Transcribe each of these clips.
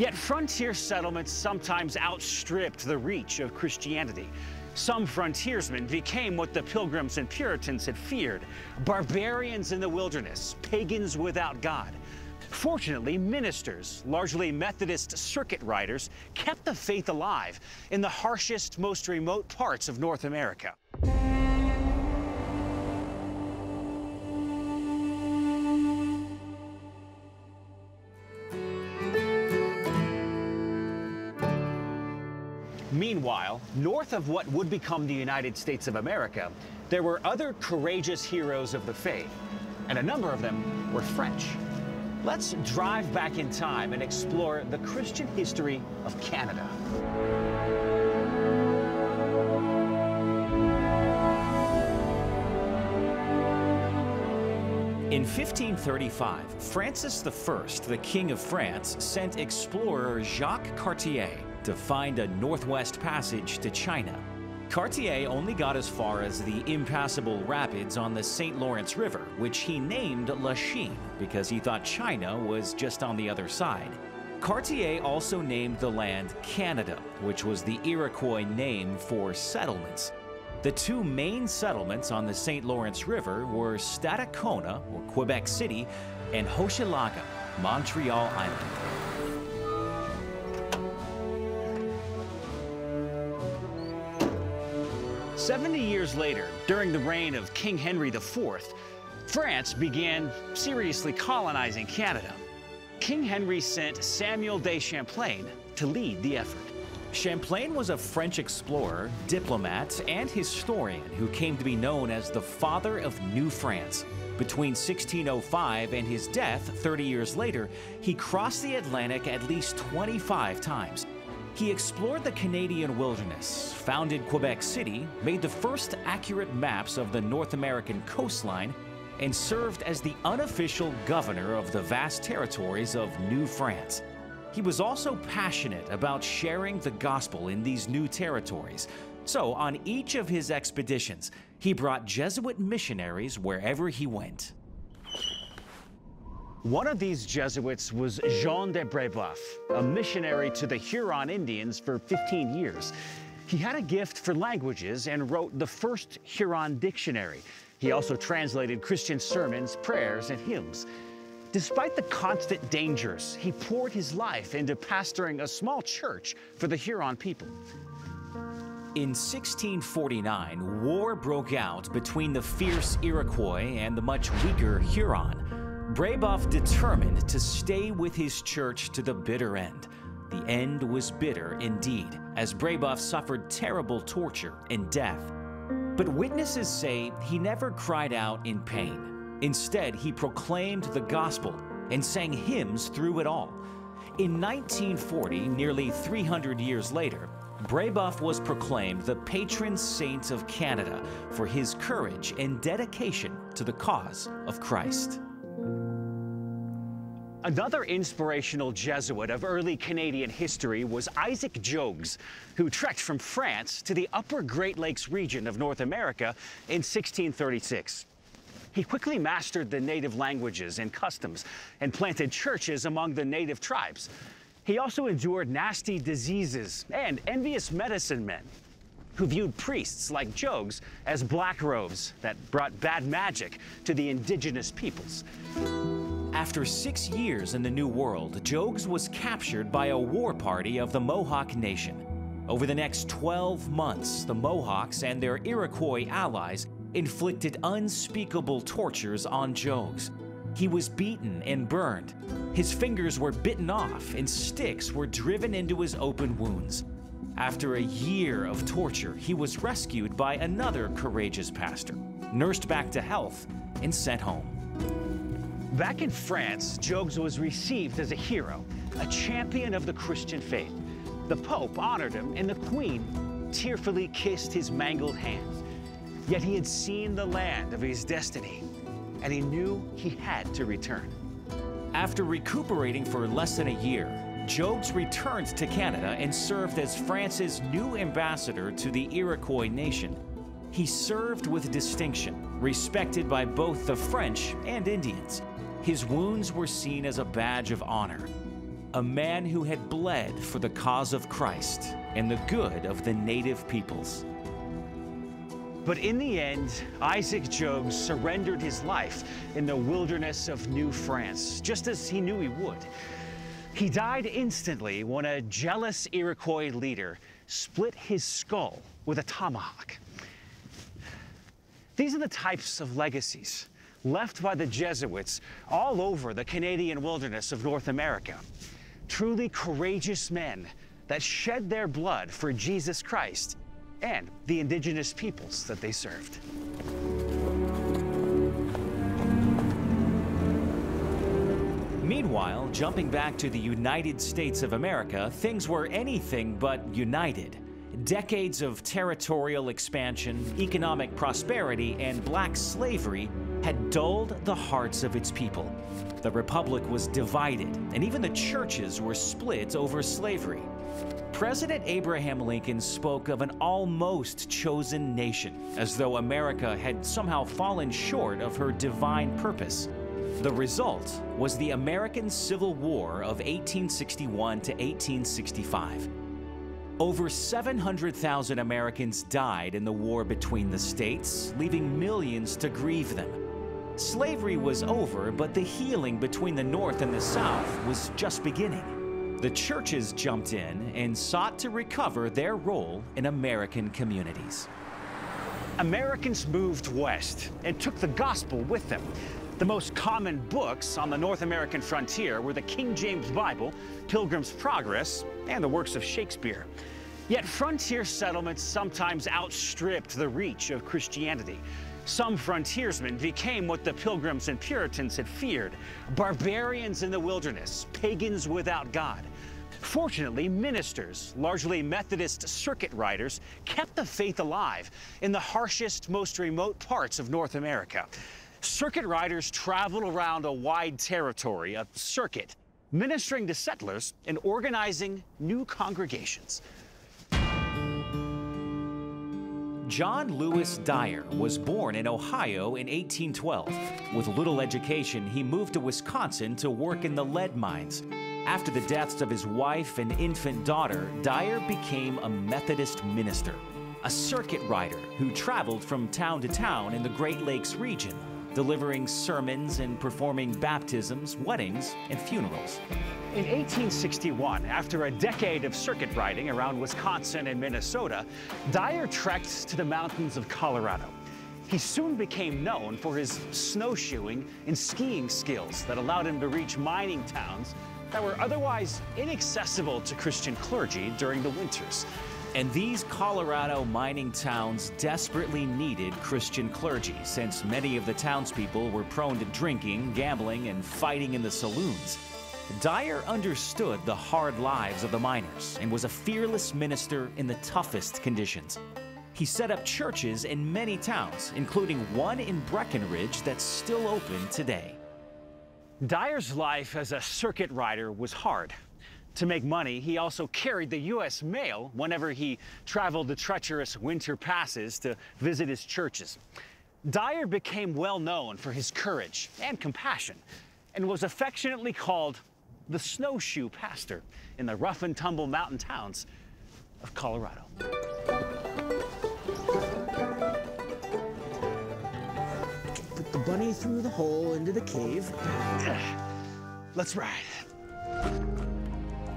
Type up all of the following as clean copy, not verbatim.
Yet frontier settlements sometimes outstripped the reach of Christianity. Some frontiersmen became what the Pilgrims and Puritans had feared: barbarians in the wilderness, pagans without God. Fortunately, ministers, largely Methodist circuit riders, kept the faith alive in the harshest, most remote parts of North America. Meanwhile, north of what would become the United States of America, there were other courageous heroes of the faith, and a number of them were French. Let's drive back in time and explore the Christian history of Canada. In 1535, Francis I, the King of France, sent explorer Jacques Cartier to find a northwest passage to China. Cartier only got as far as the impassable rapids on the St. Lawrence River, which he named La Chine because he thought China was just on the other side. Cartier also named the land Canada, which was the Iroquois name for settlements. The two main settlements on the St. Lawrence River were Stadacona, or Quebec City, and Hochelaga, Montreal Island. 70 years later, during the reign of King Henry IV, France began seriously colonizing Canada. King Henry sent Samuel de Champlain to lead the effort. Champlain was a French explorer, diplomat, and historian who came to be known as the father of New France. Between 1605 and his death 30 years later, he crossed the Atlantic at least 25 times. He explored the Canadian wilderness, founded Quebec City, made the first accurate maps of the North American coastline, and served as the unofficial governor of the vast territories of New France. He was also passionate about sharing the gospel in these new territories. So on each of his expeditions, he brought Jesuit missionaries wherever he went. One of these Jesuits was Jean de Brébeuf, a missionary to the Huron Indians for 15 years. He had a gift for languages and wrote the first Huron dictionary. He also translated Christian sermons, prayers, and hymns. Despite the constant dangers, he poured his life into pastoring a small church for the Huron people. In 1649, war broke out between the fierce Iroquois and the much weaker Huron. Brébeuf determined to stay with his church to the bitter end. The end was bitter indeed, as Brébeuf suffered terrible torture and death. But witnesses say he never cried out in pain. Instead, he proclaimed the gospel and sang hymns through it all. In 1940, nearly 300 years later, Brébeuf was proclaimed the patron saint of Canada for his courage and dedication to the cause of Christ. Another inspirational Jesuit of early Canadian history was Isaac Joggs, who trekked from France to the upper Great Lakes region of North America in 1636. He quickly mastered the native languages and customs and planted churches among the native tribes. He also endured nasty diseases and envious medicine men who viewed priests like Joggs as black robes that brought bad magic to the indigenous peoples. After 6 years in the New World, Joggs was captured by a war party of the Mohawk Nation. Over the next 12 months, the Mohawks and their Iroquois allies inflicted unspeakable tortures on Joggs. He was beaten and burned. His fingers were bitten off and sticks were driven into his open wounds. After a year of torture, he was rescued by another courageous pastor, nursed back to health, and sent home. Back in France, Joggs was received as a hero, a champion of the Christian faith. The Pope honored him, and the Queen tearfully kissed his mangled hands. Yet he had seen the land of his destiny, and he knew he had to return. After recuperating for less than a year, Joggs returned to Canada and served as France's new ambassador to the Iroquois nation. He served with distinction, respected by both the French and Indians. His wounds were seen as a badge of honor. a man who had bled for the cause of Christ and the good of the native peoples. But in the end, Isaac Joggs surrendered his life in the wilderness of New France, just as he knew he would. He died instantly when a jealous Iroquois leader split his skull with a tomahawk. These are the types of legacies left by the Jesuits all over the Canadian wilderness of North America. Truly courageous men that shed their blood for Jesus Christ and the indigenous peoples that they served. Meanwhile, jumping back to the United States of America, things were anything but united. Decades of territorial expansion, economic prosperity, and black slavery had dulled the hearts of its people. The Republic was divided, and even the churches were split over slavery. President Abraham Lincoln spoke of an almost chosen nation, as though America had somehow fallen short of her divine purpose. The result was the American Civil War of 1861 to 1865. Over 700,000 Americans died in the war between the states, leaving millions to grieve them. Slavery was over, but the healing between the North and the South was just beginning. The churches jumped in and sought to recover their role in American communities. Americans moved west and took the gospel with them. The most common books on the North American frontier were the King James Bible, Pilgrim's Progress, and the works of Shakespeare. Yet frontier settlements sometimes outstripped the reach of Christianity. Some frontiersmen became what the Pilgrims and Puritans had feared: barbarians in the wilderness, pagans without God. Fortunately, ministers, largely Methodist circuit riders, kept the faith alive in the harshest, most remote parts of North America. Circuit riders traveled around a wide territory, a circuit, ministering to settlers and organizing new congregations. John Lewis Dyer was born in Ohio in 1812. With little education, he moved to Wisconsin to work in the lead mines. After the deaths of his wife and infant daughter, Dyer became a Methodist minister, a circuit rider who traveled from town to town in the Great Lakes region, delivering sermons and performing baptisms, weddings, and funerals. In 1861, after a decade of circuit riding around Wisconsin and Minnesota, Dyer trekked to the mountains of Colorado. He soon became known for his snowshoeing and skiing skills that allowed him to reach mining towns that were otherwise inaccessible to Christian clergy during the winters. And these Colorado mining towns desperately needed Christian clergy, since many of the townspeople were prone to drinking, gambling, and fighting in the saloons. Dyer understood the hard lives of the miners and was a fearless minister in the toughest conditions. He set up churches in many towns, including one in Breckenridge that's still open today. Dyer's life as a circuit rider was hard. To make money, he also carried the U.S. mail whenever he traveled the treacherous winter passes to visit his churches. Dyer became well known for his courage and compassion and was affectionately called the Snowshoe Pastor in the rough and tumble mountain towns of Colorado. Put the bunny through the hole into the cave. Let's ride.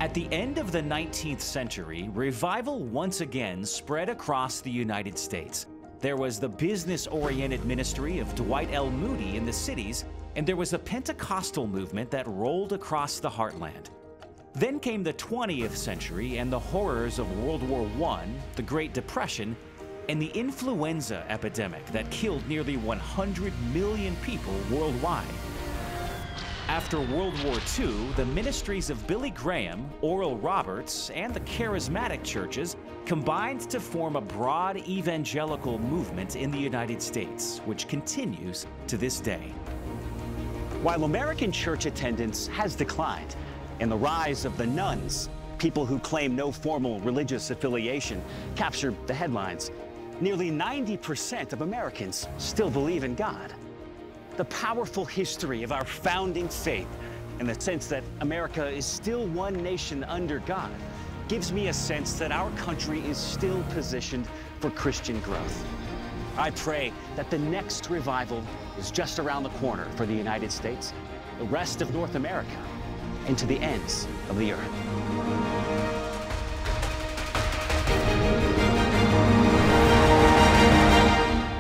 At the end of the 19th century, revival once again spread across the United States. There was the business-oriented ministry of Dwight L. Moody in the cities, and there was a Pentecostal movement that rolled across the heartland. Then came the 20th century and the horrors of World War I, the Great Depression, and the influenza epidemic that killed nearly 100 million people worldwide. After World War II, the ministries of Billy Graham, Oral Roberts, and the charismatic churches combined to form a broad evangelical movement in the United States, which continues to this day. While American church attendance has declined, and the rise of the nuns, people who claim no formal religious affiliation, captured the headlines, nearly 90% of Americans still believe in God. The powerful history of our founding faith and the sense that America is still one nation under God gives me a sense that our country is still positioned for Christian growth. I pray that the next revival is just around the corner for the United States, the rest of North America, and to the ends of the earth.